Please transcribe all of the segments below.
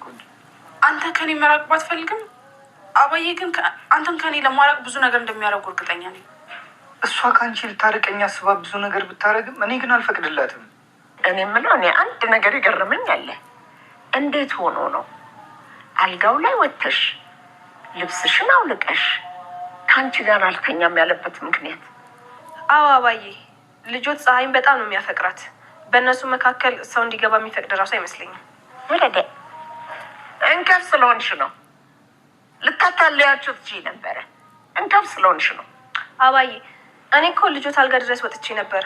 ቆንጆ። አንተ ከኔ መራቅ ባትፈልግም አባዬ ግን አንተን ከኔ ለማራቅ ብዙ ነገር እንደሚያደርጉ እርግጠኛ ነኝ። እሷ ከአንቺ ልታርቀኝ አስባ ብዙ ነገር ብታረግም እኔ ግን አልፈቅድላትም። እኔ የምለው እኔ አንድ ነገር ይገርመኝ አለ። እንዴት ሆኖ ነው አልጋው ላይ ወጥተሽ ልብስሽን አውልቀሽ ከአንቺ ጋር አልተኛም ያለበት ምክንያት? አዎ አባዬ፣ ልጆት ፀሐይን በጣም ነው የሚያፈቅራት። በእነሱ መካከል ሰው እንዲገባ የሚፈቅድ ራሱ አይመስለኝም። ወረደ እንከፍ ስለሆንሽ ነው። ልታታለያችሁ ትችይ ነበረ። እንከፍ ስለሆንሽ ነው። አባዬ፣ እኔ እኮ ልጆት አልጋ ድረስ ወጥቼ ነበር።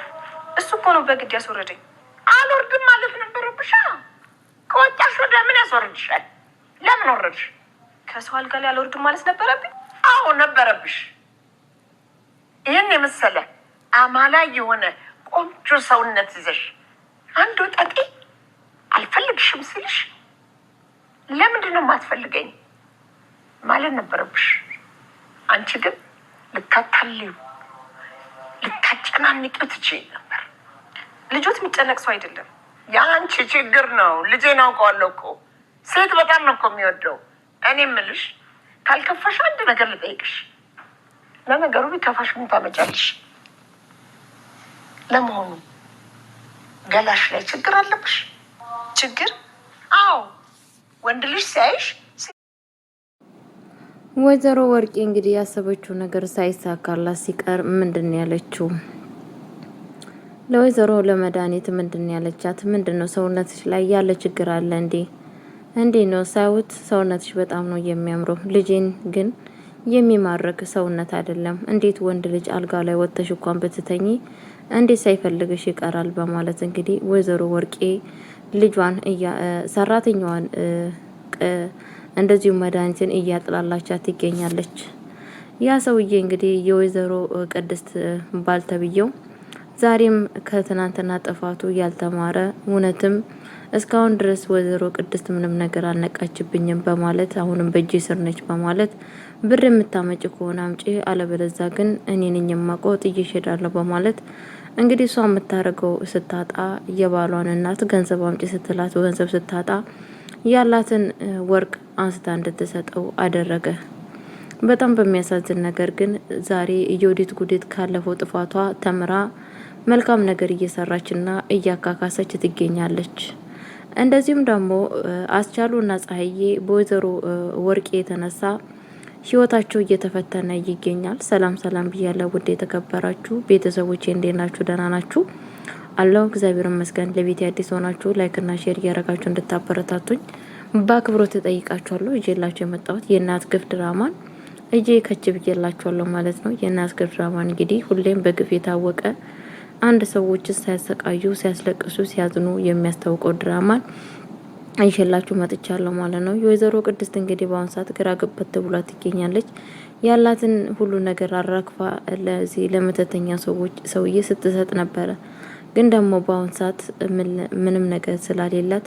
እሱ እኮ ነው በግድ ያስወረደኝ። አልወርድም ማለት ነበረብሻ። ከወጣሽ ወደ ምን ያስወርድሻል? ለምን ወረድሽ? ከሰው አልጋ ላይ አልወርድም ማለት ነበረብኝ? አዎ ነበረብሽ። ይህን የመሰለ አማላይ የሆነ ቆንጆ ሰውነት ይዘሽ አንዱ ጠጤ አልፈልግሽም ሲልሽ ለምንድን ነው የማትፈልገኝ ማለት ነበረብሽ። አንቺ ግን ልታታልዩ ልታጨናንቂው ትችይ ነበር። ልጆት የሚጨነቅ ሰው አይደለም። የአንቺ ችግር ነው። ልጄን አውቀዋለሁ እኮ ሴት በጣም ነው እኮ የሚወደው። እኔ የምልሽ ካልከፋሽ አንድ ነገር ልጠይቅሽ። ለነገሩ ቢከፋሽ ምን ታመጫለሽ? ለመሆኑ ገላሽ ላይ ችግር አለብሽ? ችግር? አዎ፣ ወንድ ልጅ ሲያይሽ። ወይዘሮ ወርቄ እንግዲህ ያሰበችው ነገር ሳይሳካላት ሲቀር ምንድን ያለችው ለወይዘሮ ለመድኃኒት ምንድን ያለቻት? ምንድን ነው ሰውነትሽ ላይ ያለ ችግር አለ እንዴ ነው ሳይውት ሰውነትሽ በጣም ነው የሚያምረው። ልጄን ግን የሚማርክ ሰውነት አይደለም። እንዴት ወንድ ልጅ አልጋ ላይ ወጥተሽ እንኳን ብትተኚ እንዴት ሳይፈልግሽ ይቀራል? በማለት እንግዲህ ወይዘሮ ወርቄ ልጇን ሰራተኛዋን እንደዚሁ መድኃኒትን እያጥላላቻት ትገኛለች። ያ ሰውዬ እንግዲህ የወይዘሮ ቅድስት ባልተብየው ዛሬም ከትናንትና ጥፋቱ ያልተማረ እውነትም እስካሁን ድረስ ወይዘሮ ቅድስት ምንም ነገር አልነቃችብኝም በማለት አሁንም በእጄ ስር ነች በማለት ብር የምታመጭ ከሆነ አምጪ፣ አለበለዛ ግን እኔ ነኝ የማውቀው ጥዬሽ እሄዳለሁ በማለት እንግዲህ እሷ የምታደርገው ስታጣ የባሏን እናት ገንዘብ አምጪ ስትላት ገንዘብ ስታጣ ያላትን ወርቅ አንስታ እንድትሰጠው አደረገ። በጣም በሚያሳዝን ነገር ግን ዛሬ የወዲት ጉዲት ካለፈው ጥፋቷ ተምራ መልካም ነገር እየሰራችና እያካካሰች ትገኛለች። እንደዚሁም ደግሞ አስቻሉና ፀሐዬ በወይዘሮ ወርቄ የተነሳ ህይወታቸው እየተፈተነ ይገኛል። ሰላም ሰላም ብያለሁ ውድ የተከበራችሁ ቤተሰቦቼ፣ እንዴት ናችሁ? ደህና ናችሁ? አላሁ እግዚአብሔር ይመስገን። ለቤት አዲስ ሆናችሁ ላይክና ሼር እያደረጋችሁ እንድታበረታቱኝ በአክብሮት ተጠይቃችኋለሁ። እጄላችሁ የመጣሁት የእናት ግፍ ድራማን እጄ ከች ብዬላችኋለሁ ማለት ነው። የእናት ግፍ ድራማን እንግዲህ ሁሌም በግፍ የታወቀ አንድ ሰዎች ሲያሰቃዩ፣ ሲያስለቅሱ፣ ሲያዝኑ የሚያስታውቀው ድራማን አይሸላችሁ መጥቻለሁ ማለት ነው። የወይዘሮ ቅድስት እንግዲህ በአሁን ሰዓት ግራ ገባት ብላ ትገኛለች። ያላትን ሁሉ ነገር አራክፋ ለዚህ ለመተተኛ ሰውዬ ስትሰጥ ነበረ። ግን ደግሞ በአሁን ሰዓት ምንም ነገር ስላሌላት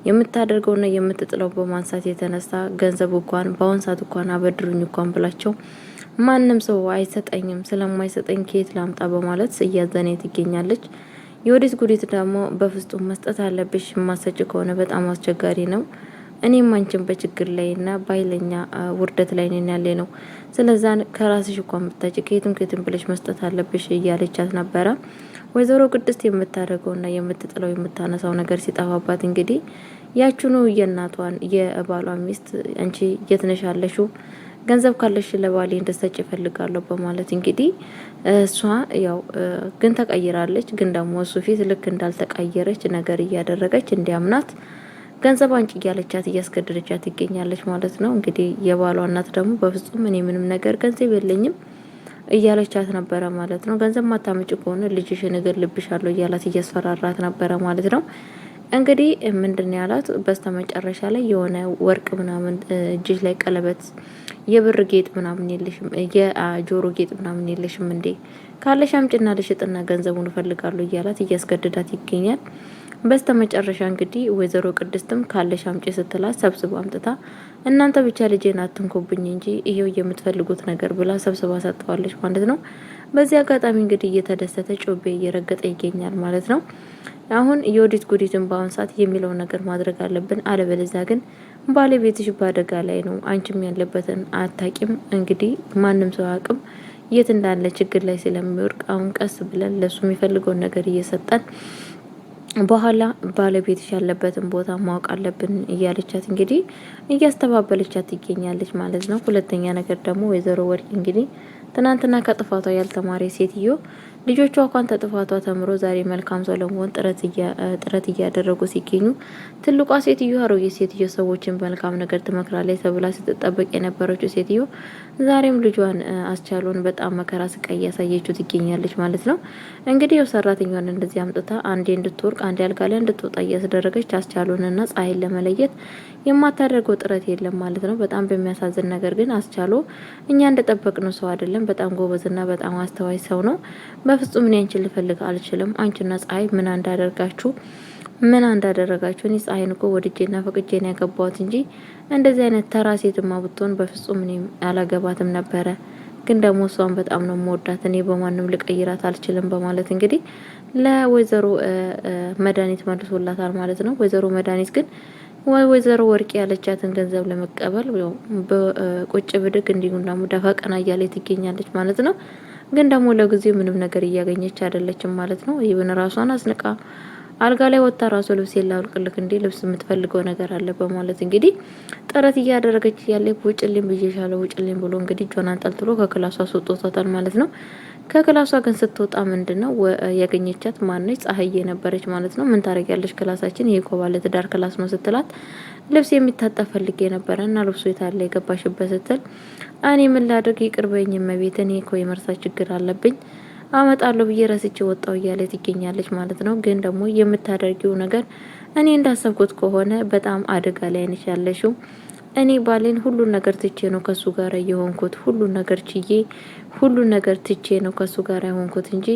የምታደርገውና የምትጥለው በማንሳት የተነሳ ገንዘብ እንኳን በአሁን ሰዓት እንኳን አበድሩኝ እንኳን ብላቸው ማንም ሰው አይሰጠኝም፣ ስለማይሰጠኝ ከየት ላምጣ በማለት እያዘነ ትገኛለች። የወዲት ጉዲት ደግሞ በፍጹም መስጠት አለብሽ፣ ማሰጭ ከሆነ በጣም አስቸጋሪ ነው። እኔም አንቺን በችግር ላይና ባይለኛ ውርደት ላይ ነን ያለ ነው። ስለዛ ከራስሽ እንኳን ብታጭ ከየትም ብለሽ መስጠት አለብሽ እያለቻት ነበረ። ወይዘሮ ቅድስት የምታደርገውና የምትጥለው የምታነሳው ነገር ሲጠፋባት እንግዲህ ያችኑ የእናቷን የባሏን ሚስት አንቺ የት ነሽ ያለሽው? ገንዘብ ካለሽ ለባሌ እንደሰጭ እፈልጋለሁ በማለት እንግዲህ እሷ ያው ግን ተቀይራለች። ግን ደግሞ እሱ ፊት ልክ እንዳልተቀየረች ነገር እያደረገች እንዲያምናት ገንዘብ አንቺ እያለቻት እያስገደደቻት ይገኛለች ማለት ነው። እንግዲህ የባሏ እናት ደግሞ በፍጹም እኔ ምንም ነገር ገንዘብ የለኝም እያለቻት ነበረ ማለት ነው። ገንዘብ ማታመጭ ከሆነ ልጅሽን እገልብሻለሁ እያላት እያስፈራራት ነበረ ማለት ነው። እንግዲህ ምንድን ያላት በስተመጨረሻ ላይ የሆነ ወርቅ ምናምን እጅሽ ላይ ቀለበት፣ የብር ጌጥ ምናምን የለሽም? የጆሮ ጌጥ ምናምን የለሽም እንዴ? ካለሽ አምጪና ልሽጥና ገንዘቡን እፈልጋለሁ እያላት እያስገደዳት ይገኛል። በስተመጨረሻ እንግዲህ ወይዘሮ ቅድስትም ካለሽ አምጪ ስትላት ሰብስባ አምጥታ እናንተ ብቻ ልጄን አትንኩብኝ እንጂ ይሄው የምትፈልጉት ነገር ብላ ሰብስባ ሰጥተዋለች ማለት ነው። በዚህ አጋጣሚ እንግዲህ እየተደሰተ ጮቤ እየረገጠ ይገኛል ማለት ነው። አሁን የወዲት ጉዲትን በአሁን ሰዓት የሚለው ነገር ማድረግ አለብን፣ አለበለዚያ ግን ባለቤትሽ በአደጋ ላይ ነው። አንቺም ያለበትን አታቂም። እንግዲህ ማንም ሰው አቅም የት እንዳለ ችግር ላይ ስለሚወርቅ አሁን ቀስ ብለን ለሱ የሚፈልገውን ነገር እየሰጠን በኋላ ባለቤትሽ ያለበትን ቦታ ማወቅ አለብን እያለቻት እንግዲህ እያስተባበለቻት ትገኛለች ማለት ነው። ሁለተኛ ነገር ደግሞ ወይዘሮ ወርቅ እንግዲህ ትናንትና ከጥፋቷ ያልተማረ ሴትዮ ልጆቿ እንኳን ተጥፋቷ ተምሮ ዛሬ መልካም ሰው ለመሆን ጥረት እያደረጉ ሲገኙ ትልቋ ሴትዮ አሮጌ ሴትዮ ሰዎችን በመልካም ነገር ትመክራለች ተብላ ስትጠበቅ የነበረችው ሴትዮ ዛሬም ልጇን አስቻሉን በጣም መከራ ስቃይ እያሳየችው ትገኛለች ማለት ነው። እንግዲህ ያው ሰራተኛዋን እንደዚህ አምጥታ አንዴ እንድትወርቅ አንዴ አልጋ ላይ እንድትወጣ እያስደረገች አስቻሉንና ፀሐይን ለመለየት የማታደርገው ጥረት የለም ማለት ነው። በጣም በሚያሳዝን ነገር ግን አስቻሉ እኛ እንደጠበቅነው ሰው አይደለም። በጣም ጎበዝና በጣም አስተዋይ ሰው ነው። በፍጹም እኔ አንቺን ልፈልግ አልችልም። አንቺና ፀሐይ ምን እንዳደረጋችሁ እኔ ፀሐይን እኮ ወድጄና ፈቅጄ ነው ያገባሁት እንጂ እንደዚህ አይነት ተራ ሴትማ ብትሆን በፍጹም እኔ አላገባትም ነበረ። ግን ደግሞ እሷን በጣም ነው የምወዳት፣ እኔ በማንም ልቀይራት አልችልም በማለት እንግዲህ ለወይዘሮ መድኃኒት መልሶላታል ማለት ነው። ወይዘሮ መድኃኒት ግን ወይዘሮ ወርቅ ያለቻትን ገንዘብ ለመቀበል በቁጭ ብድግ እንዲሁም ደግሞ ደፋ ቀና እያለች ትገኛለች ማለት ነው። ግን ደግሞ ለጊዜው ምንም ነገር እያገኘች አይደለችም ማለት ነው። ይብን ራሷን አስንቃ አልጋ ላይ ወጣ ራሱ ልብስ የላውልቅልክ እንዴ ልብስ የምትፈልገው ነገር አለ በማለት እንግዲህ ጥረት እያደረገች ያለ ውጭልኝ ብዬሻለሁ ውጭልኝ ብሎ እንግዲህ ጆን አንጠልጥሎ ከክላሷ አስወጥቷታል ማለት ነው። ከክላሷ ግን ስትወጣ ምንድነው ያገኘቻት ማነች? ፀሐዬ ነበረች ማለት ነው። ምን ታረጊያለሽ? ክላሳችን ይሄ እኮ ባለ ትዳር ክላስ ነው ስትላት ልብስ የሚታጠብ ፈልጌ ነበረና ልብሱ የታለ የገባሽበት ስትል እኔ ምን ላድርግ ይቅርበኝ መቤት እኔ እኮ የመርሳት ችግር አለብኝ አመጣለሁ ብዬ ረስቼ ወጣው እያለ ትገኛለች ማለት ነው። ግን ደግሞ የምታደርጊው ነገር እኔ እንዳሰብኩት ከሆነ በጣም አደጋ ላይ ነሽ ያለሽው። እኔ ባሌን ሁሉን ነገር ትቼ ነው ከሱ ጋር የሆንኩት። ሁሉን ነገር ችዬ ሁሉን ነገር ትቼ ነው ከሱ ጋር የሆንኩት እንጂ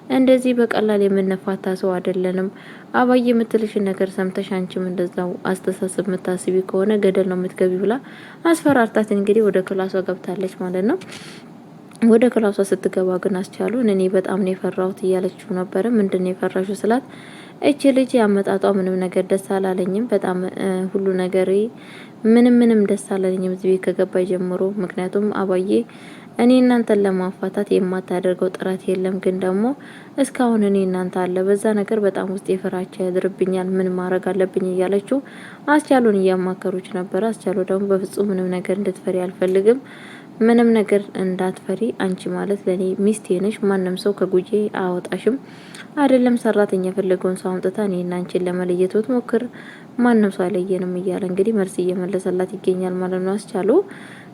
እንደዚህ በቀላል የምንፋታ ሰው አይደለንም። አባዬ የምትልሽን ነገር ሰምተሽ አንቺም እንደዛው አስተሳሰብ የምታስቢ ከሆነ ገደል ነው የምትገቢ ብላ አስፈራርታት እንግዲህ ወደ ክላሷ ገብታለች ማለት ነው። ወደ ክላሷ ስትገባ ግን አስቻሉን እኔ በጣም ነው የፈራሁት እያለችው ነበረ። ምንድነው የፈራሽው ስላት እቺ ልጅ ያመጣጧ ምንም ነገር ደስ አላለኝም። በጣም ሁሉ ነገር ምንም ደስ አላለኝም እዚህ ቤት ከገባይ ጀምሮ። ምክንያቱም አባዬ እኔ እናንተን ለማፋታት የማታደርገው ጥረት የለም። ግን ደግሞ እስካሁን እኔ እናንተ አለ በዛ ነገር በጣም ውስጥ የፍራቻ ያድርብኛል። ምን ማድረግ አለብኝ እያለችው አስቻሉን እያማከሩች ነበር። አስቻሉ ደግሞ በፍጹም ምንም ነገር እንድትፈሪ አልፈልግም። ምንም ነገር እንዳትፈሪ አንቺ ማለት ለኔ ሚስቴ ነሽ። ማንም ሰው ከጉጄ አወጣሽም አይደለም። ሰራተኛ ፈለገውን ሰው አምጥታ እኔና አንቺን ለመለየት ሞክር ማንም ሰው አለየንም እያለ እንግዲህ መልስ እየመለሰላት ይገኛል ማለት ነው። አስቻሉ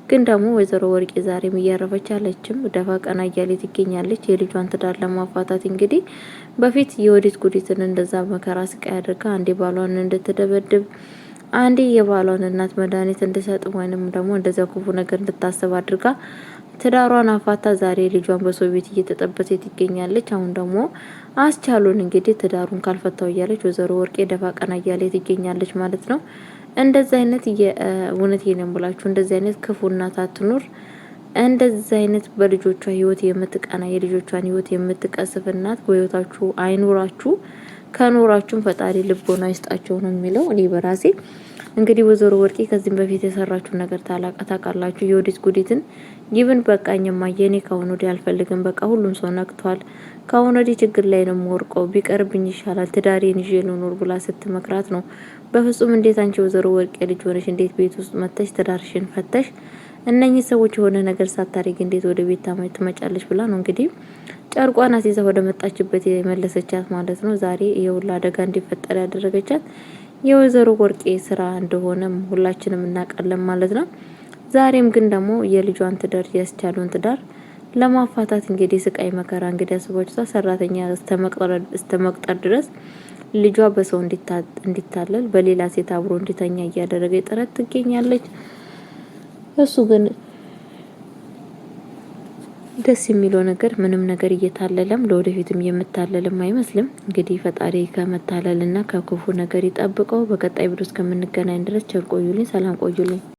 ግን ደግሞ ወይዘሮ ወርቄ ዛሬም እያረፈች አለችም ደፋ ቀና እያለች ትገኛለች። የልጇን ትዳር ለማፋታት እንግዲህ በፊት የወዲት ጉዲትን እንደዛ መከራ ስቃይ አድርጋ አንዴ ባሏን እንድትደበድብ አንዴ የባሏን እናት መድኃኒት እንድሰጥ ወይንም ደግሞ እንደዛ ክፉ ነገር እንድታስብ አድርጋ ትዳሯን አፋታ ዛሬ ልጇን በሰው ቤት እየተጠበሰ ትገኛለች። አሁን ደግሞ አስቻሉን እንግዲህ ትዳሩን ካልፈታው እያለች ወይዘሮ ወርቄ ደፋ ቀና እያለች ትገኛለች ማለት ነው። እንደዚህ አይነት የእውነት የለም ብላችሁ እንደዚህ አይነት ክፉ እናት አትኑር። እንደዚህ አይነት በልጆቿ ህይወት የምትቀና የልጆቿን ህይወት የምትቀስፍ እናት በህይወታችሁ አይኑራችሁ። ከኖራችሁም ፈጣሪ ልቦና ይስጣቸው ነው የሚለው። እኔ በራሴ እንግዲህ ወይዘሮ ወርቄ ከዚህም በፊት የሰራችሁ ነገር ታውቃላችሁ። የወዲት ጉዲትን ይብን በቃኝማ የኔ ካሁን ወዲህ አልፈልግም። በቃ ሁሉም ሰው ነቅቷል። ካሁን ወዲህ ችግር ላይ ነው የምወርቀው። ቢቀርብኝ ይሻላል ትዳሬን ይዤ ልኖር ብላ ስትመክራት ነው። በፍጹም እንዴት አንቺ ወይዘሮ ወርቄ ልጅ ሆነሽ እንዴት ቤት ውስጥ መጥተሽ ትዳርሽን ፈተሽ እነኚህ ሰዎች የሆነ ነገር ሳታረጊ እንዴት ወደ ቤት ትመጫለሽ ብላ ነው እንግዲህ ጨርቋን አስይዛ ወደ መጣችበት የመለሰቻት ማለት ነው። ዛሬ የሁላ አደጋ እንዲፈጠር ያደረገቻት የወይዘሮ ወርቄ ስራ እንደሆነም ሁላችንም እናውቃለን ማለት ነው። ዛሬም ግን ደግሞ የልጇን ትዳር ያስቻሉን ትዳር ለማፋታት እንግዲህ ስቃይ መከራ እንግዲህ አስባችሁታ ሰራተኛ እስተመቅጠር ድረስ ልጇ በሰው እንዲታለል በሌላ ሴት አብሮ እንዲተኛ እያደረገ ጥረት ትገኛለች። እሱ ግን ደስ የሚለው ነገር ምንም ነገር እየታለለም ለወደፊትም የምታለልም አይመስልም። እንግዲህ ፈጣሪ ከመታለልና ከክፉ ነገር ይጠብቀው። በቀጣይ ቪዲዮ እስከምንገናኝ ድረስ ቸር ቆዩልኝ፣ ሰላም ቆዩልኝ።